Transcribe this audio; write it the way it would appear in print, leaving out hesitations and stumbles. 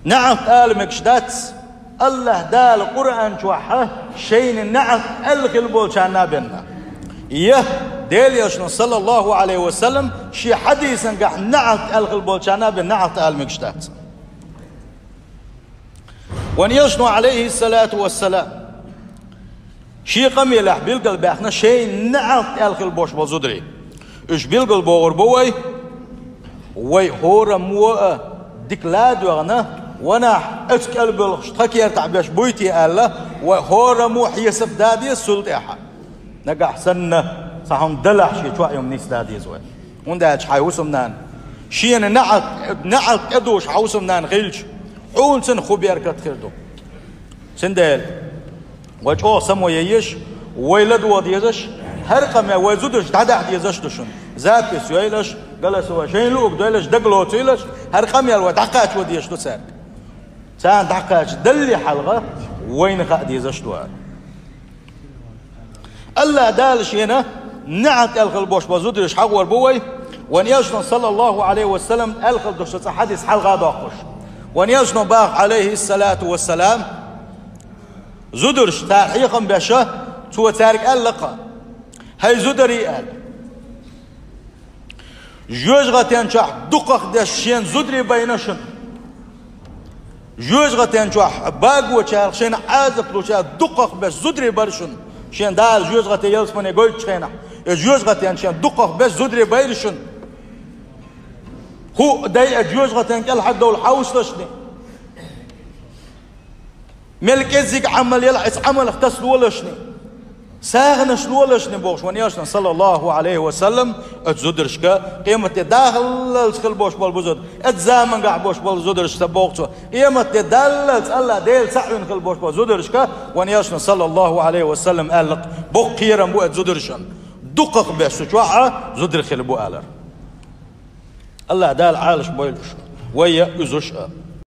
نعت آل مكشدات الله دال القرآن شوحه شين نعت الخلبول كان بيننا يه ديل يشن صلى الله عليه وسلم شي حديثا قح نعت الخلبول كان بين نعت آل مكشدات ونيشنو عليه الصلاة والسلام شي قميلح بيلقل باحنا شين نعت الخلبوش بزدري اش بيلقل بور بوي وي هورا مو ديكلاد وغنا وانا اتكال بالشتكير تعبيش بويتي الله وهورا مو حيسب دادي السلطيحة نقع سنة صحهم دلع شي شوى يوم نيس دادي زوي ونداج حيوسم نان شينا نعت ادوش حوسم نان خيلش حول سن خبير كتخردو سندال وجهه سمو ييش ويلد وديزش هرقم يا وزودش تعدح ديزش دشن زابس يلش قال سوا شين لو بدلش دقلو تيلش هرقم يا ودعقاش وديش دو سار سان دعقاش دلي حلقه وين خا ديزش دو الله دالش هنا نعت الخل بوش بزودش حور بوي ونيجن صلى الله عليه وسلم الخل دش حديث حلقه داخش ونيجن باق عليه الصلاه والسلام زودرش تاريخم بشه تو تارك اللقاء هاي زودري قال جوج غتين شح دقق دشين زودري بينشن جوج غتين شح باق وشار شين عازف لو شار دقق بس زودري برشن شين دال جوج غتين يلسمن يقول شينا جوج غتين شين دقق بس زودري بيرشن هو داي جوج غتين قال حد دول حوش لشني ملك ازيك عمل يلعس عمل اختص ولشني ساغنش ولشني بوش ونياشنا صلى الله عليه وسلم اتزودرشكا قيمة داخل السخل بوش بالبزود اتزامن قاع بوش بالزودرش سبوقتو قيمة دلت الله ديل سعين خل بوش بالزودرشكا ونياشنا صلى الله عليه وسلم قال بوق قيرا بو اتزودرشن دقق بس شوعة زودر خل بو قالر الله دال عالش بويلش ويا ازوش